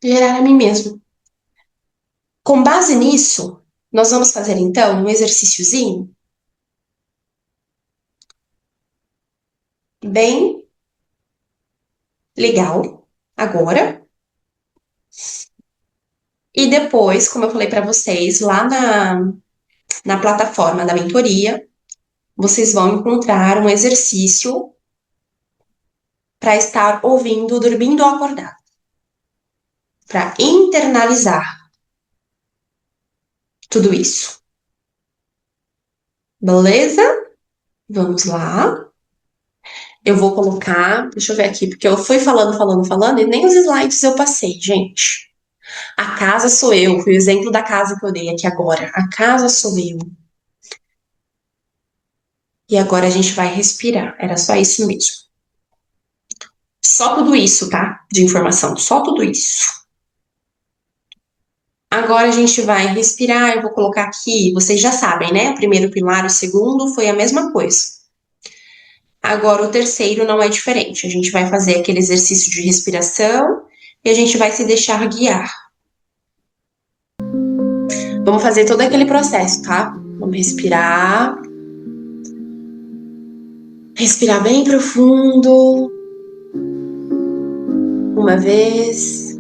Gerar a mim mesmo. Com base nisso, nós vamos fazer então um exercíciozinho bem legal agora. E depois, como eu falei para vocês, lá na plataforma da mentoria, vocês vão encontrar um exercício para estar ouvindo, dormindo ou acordado, para internalizar tudo isso. Beleza? Vamos lá. Eu vou colocar, deixa eu ver aqui, porque eu fui falando, e nem os slides eu passei, gente. A casa sou eu, foi o exemplo da casa que eu dei aqui agora. A casa sou eu. E agora a gente vai respirar. Era só isso mesmo. Só tudo isso, tá? De informação, só tudo isso. Agora a gente vai respirar, eu vou colocar aqui, vocês já sabem, né? O primeiro pilar, o segundo foi a mesma coisa. Agora o terceiro não é diferente. A gente vai fazer aquele exercício de respiração e a gente vai se deixar guiar. Vamos fazer todo aquele processo, tá? Vamos respirar. Respirar bem profundo. Uma vez.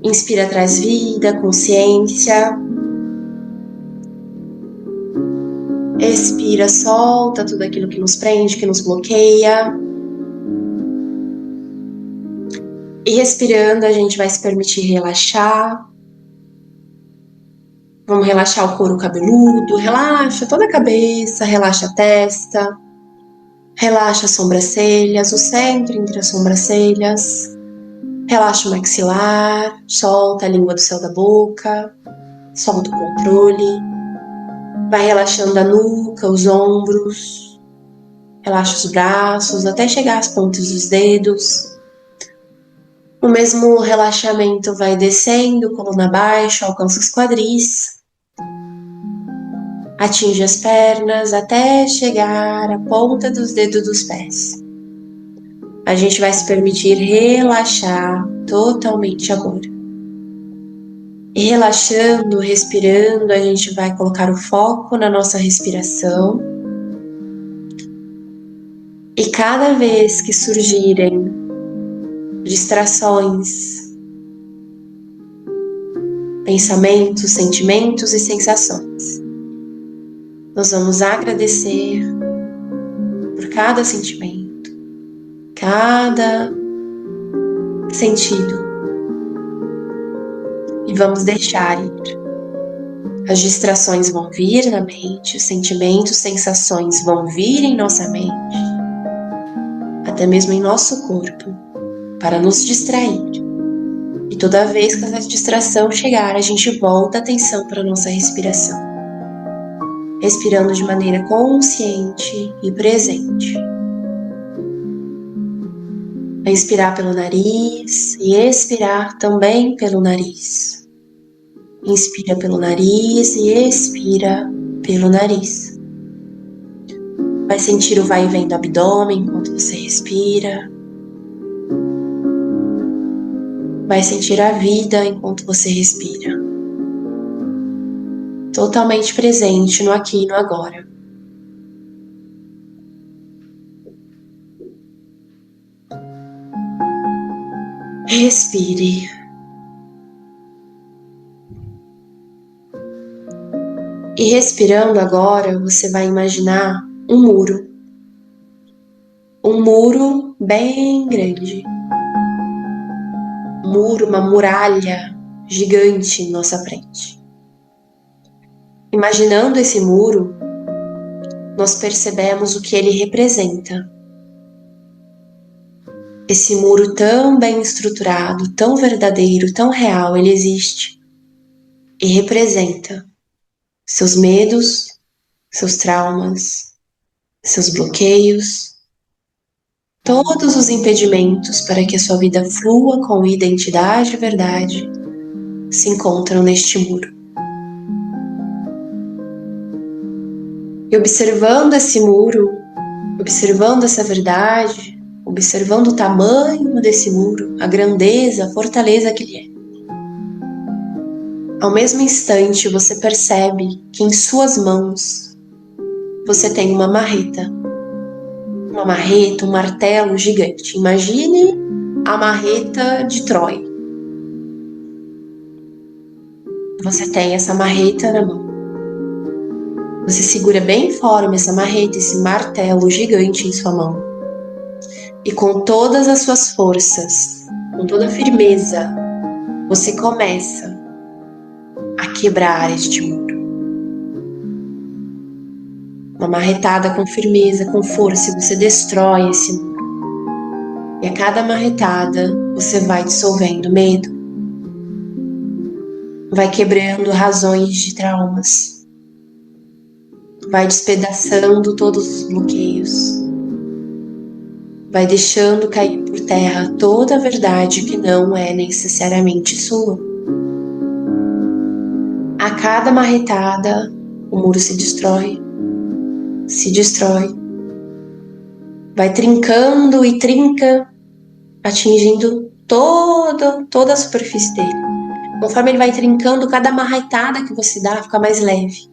Inspira, traz vida, consciência. Expira, solta tudo aquilo que nos prende, que nos bloqueia. E respirando, a gente vai se permitir relaxar. Vamos relaxar o couro cabeludo, relaxa toda a cabeça, relaxa a testa, relaxa as sobrancelhas, o centro entre as sobrancelhas, relaxa o maxilar, solta a língua do céu da boca, solta o controle, vai relaxando a nuca, os ombros, relaxa os braços até chegar às pontas dos dedos. O mesmo relaxamento vai descendo, coluna abaixo, alcança os quadris. Atinge as pernas até chegar à ponta dos dedos dos pés. A gente vai se permitir relaxar totalmente agora. E relaxando, respirando, a gente vai colocar o foco na nossa respiração. E cada vez que surgirem distrações, pensamentos, sentimentos e sensações, nós vamos agradecer por cada sentimento, cada sentido. E vamos deixar ir. As distrações vão vir na mente, os sentimentos, sensações vão vir em nossa mente, até mesmo em nosso corpo, para nos distrair. E toda vez que essa distração chegar, a gente volta a atenção para a nossa respiração. Respirando de maneira consciente e presente. Inspirar pelo nariz e expirar também pelo nariz. Inspira pelo nariz e expira pelo nariz. Vai sentir o vai e vem do abdômen enquanto você respira. Vai sentir a vida enquanto você respira. Totalmente presente no aqui e no agora. Respire. E respirando agora, você vai imaginar um muro. Um muro bem grande. Um muro, uma muralha gigante em nossa frente. Imaginando esse muro, nós percebemos o que ele representa. Esse muro tão bem estruturado, tão verdadeiro, tão real, ele existe e representa seus medos, seus traumas, seus bloqueios, todos os impedimentos para que a sua vida flua com identidade e verdade, se encontram neste muro. E observando esse muro, observando essa verdade, observando o tamanho desse muro, a grandeza, a fortaleza que ele é. Ao mesmo instante, você percebe que em suas mãos você tem uma marreta. Uma marreta, um martelo gigante. Imagine a marreta de Troia. Você tem essa marreta na mão. Você segura bem forte essa marreta, esse martelo gigante em sua mão. E com todas as suas forças, com toda a firmeza, você começa a quebrar este muro. Uma marretada com firmeza, com força, e você destrói esse muro. E a cada marretada, você vai dissolvendo medo. Vai quebrando razões de traumas. Vai despedaçando todos os bloqueios. Vai deixando cair por terra toda a verdade que não é necessariamente sua. A cada marretada, o muro se destrói. Vai trincando e trinca, atingindo toda a superfície dele. Conforme ele vai trincando, cada marretada que você dá fica mais leve.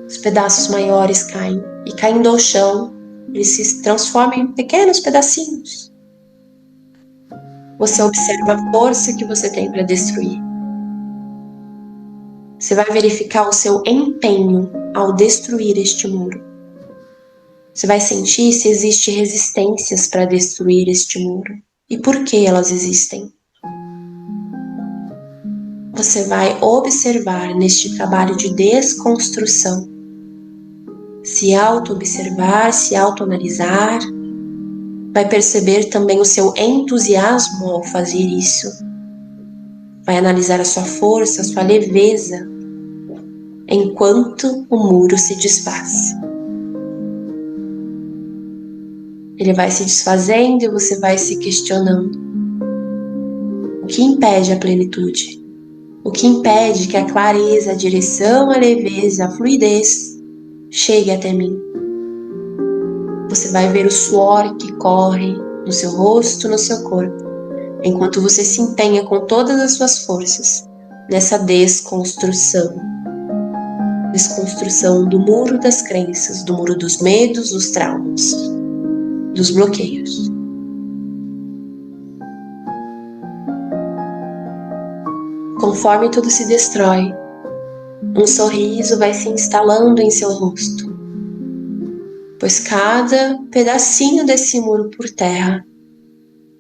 Os pedaços maiores caem, e caindo ao chão, eles se transformam em pequenos pedacinhos. Você observa a força que você tem para destruir. Você vai verificar o seu empenho ao destruir este muro. Você vai sentir se existem resistências para destruir este muro e por que elas existem. Você vai observar neste trabalho de desconstrução, se auto-observar, se auto-analisar, vai perceber também o seu entusiasmo ao fazer isso, vai analisar a sua força, a sua leveza, enquanto o muro se desfaz. Ele vai se desfazendo e você vai se questionando. O que impede a plenitude? O que impede que a clareza, a direção, a leveza, a fluidez chegue até mim? Você vai ver o suor que corre no seu rosto, no seu corpo, enquanto você se empenha com todas as suas forças nessa desconstrução. Desconstrução do muro das crenças, do muro dos medos, dos traumas, dos bloqueios. Conforme tudo se destrói, um sorriso vai se instalando em seu rosto, pois cada pedacinho desse muro por terra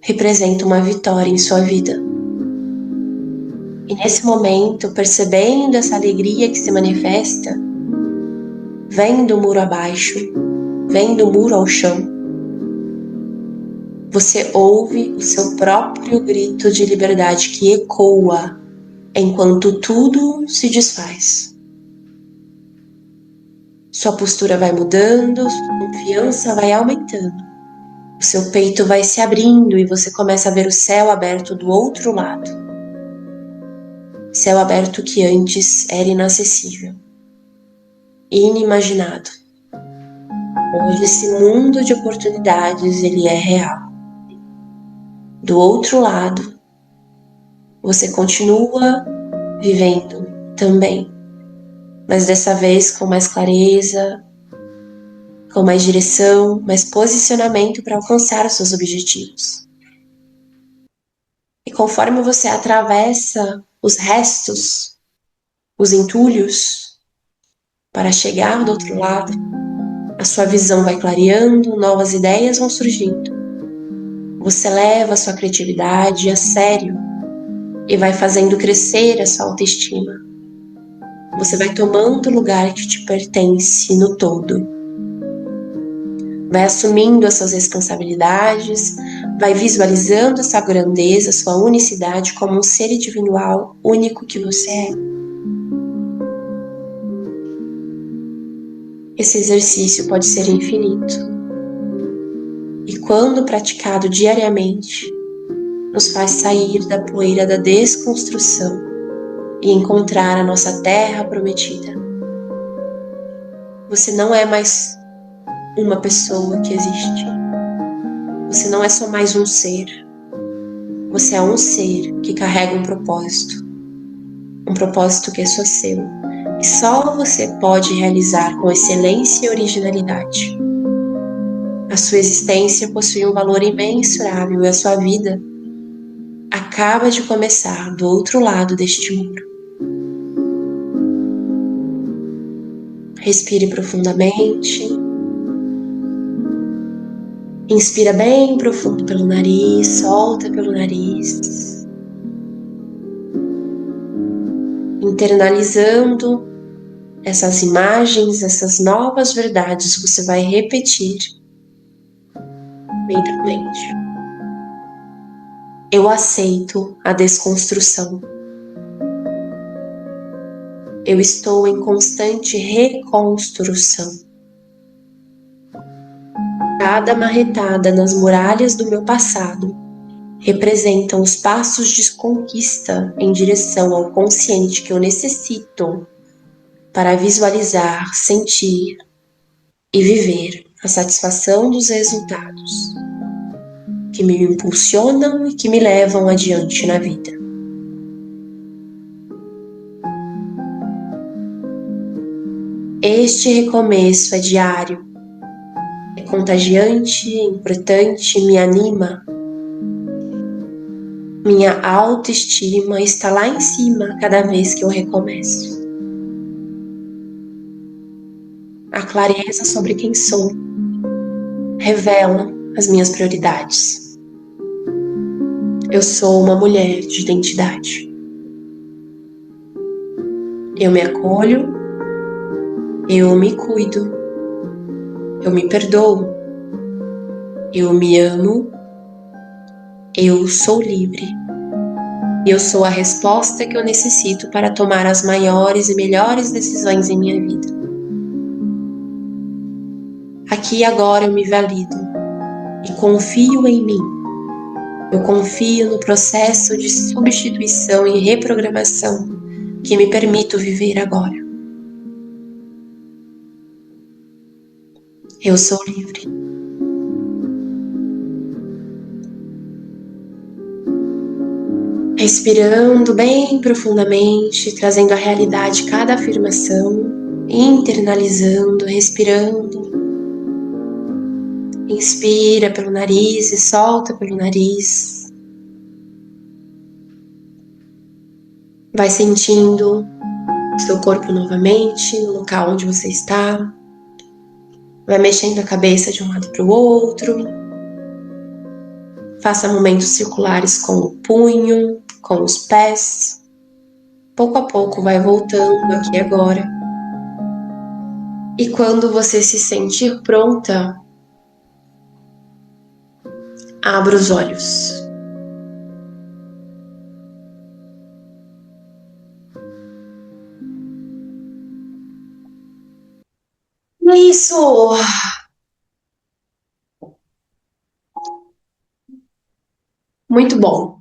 representa uma vitória em sua vida. E nesse momento, percebendo essa alegria que se manifesta, vendo o muro abaixo, vendo o muro ao chão, você ouve o seu próprio grito de liberdade que ecoa enquanto tudo se desfaz. Sua postura vai mudando, sua confiança vai aumentando. O seu peito vai se abrindo e você começa a ver o céu aberto do outro lado. Céu aberto que antes era inacessível, inimaginado. Hoje esse mundo de oportunidades, ele é real. Do outro lado, você continua vivendo também, mas dessa vez com mais clareza, com mais direção, mais posicionamento para alcançar os seus objetivos. E conforme você atravessa os restos, os entulhos, para chegar do outro lado, a sua visão vai clareando, novas ideias vão surgindo. Você leva a sua criatividade a sério e vai fazendo crescer a sua autoestima. Você vai tomando o lugar que te pertence no todo. Vai assumindo as suas responsabilidades, vai visualizando essa grandeza, sua unicidade como um ser individual único que você é. Esse exercício pode ser infinito. E quando praticado diariamente, nos faz sair da poeira da desconstrução e encontrar a nossa terra prometida. Você não é mais uma pessoa que existe. Você não é só mais um ser. Você é um ser que carrega um propósito que é só seu, e só você pode realizar com excelência e originalidade. A sua existência possui um valor imensurável e a sua vida acaba de começar do outro lado deste muro. Respire profundamente. Inspira bem profundo pelo nariz, solta pelo nariz. Internalizando essas imagens, essas novas verdades, você vai repetir mentalmente. Eu aceito a desconstrução. Eu estou em constante reconstrução. Cada marretada nas muralhas do meu passado representam os passos de conquista em direção ao consciente que eu necessito para visualizar, sentir e viver a satisfação dos resultados que me impulsionam e que me levam adiante na vida. Este recomeço é diário, é contagiante, é importante, me anima. Minha autoestima está lá em cima cada vez que eu recomeço. A clareza sobre quem sou revela as minhas prioridades. Eu sou uma mulher de identidade. Eu me acolho, eu me cuido, eu me perdoo, eu me amo, eu sou livre. Eu sou a resposta que eu necessito para tomar as maiores e melhores decisões em minha vida. Aqui e agora eu me valido e confio em mim. Eu confio no processo de substituição e reprogramação que me permito viver agora. Eu sou livre. Respirando bem profundamente, trazendo à realidade cada afirmação, internalizando, respirando. Inspira pelo nariz e solta pelo nariz. Vai sentindo seu corpo novamente no local onde você está. Vai mexendo a cabeça de um lado para o outro. Faça movimentos circulares com o punho, com os pés. Pouco a pouco vai voltando aqui agora. E quando você se sentir pronta, abra os olhos. Isso! Muito bom.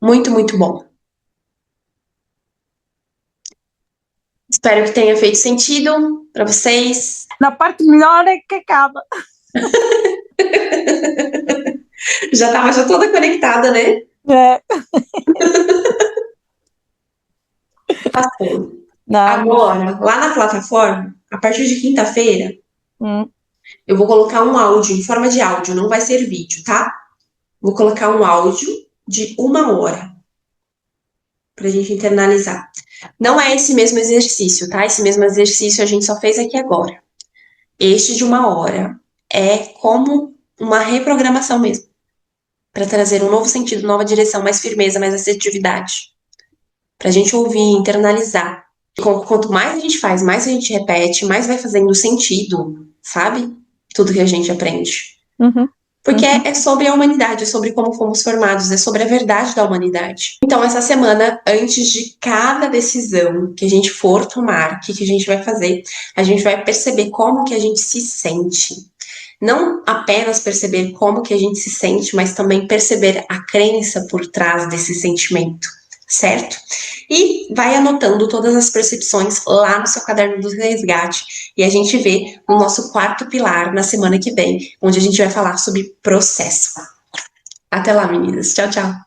Muito, muito bom. Espero que tenha feito sentido para vocês. Na parte melhor é que acaba. Já estava já toda conectada, né? É. Passando. Não, Agora, lá na plataforma, a partir de quinta-feira, eu vou colocar um áudio em forma de áudio, não vai ser vídeo, tá? Vou colocar um áudio de 1 hora pra gente internalizar. Não é esse mesmo exercício, tá? Esse mesmo exercício a gente só fez aqui agora. Este de 1 hora é como uma reprogramação mesmo, para trazer um novo sentido, nova direção, mais firmeza, mais assertividade. Pra gente ouvir, internalizar. Quanto mais a gente faz, mais a gente repete, mais vai fazendo sentido, sabe? Tudo que a gente aprende. Porque é sobre a humanidade, é sobre como fomos formados, é sobre a verdade da humanidade. Então, essa semana, antes de cada decisão que a gente for tomar, o que a gente vai fazer, a gente vai perceber como que a gente se sente. Não apenas perceber como que a gente se sente, mas também perceber a crença por trás desse sentimento. certo? E vai anotando todas as percepções lá no seu caderno do resgate. E a gente vê no nosso quarto pilar na semana que vem, onde a gente vai falar sobre processo. Até lá, meninas. Tchau, tchau.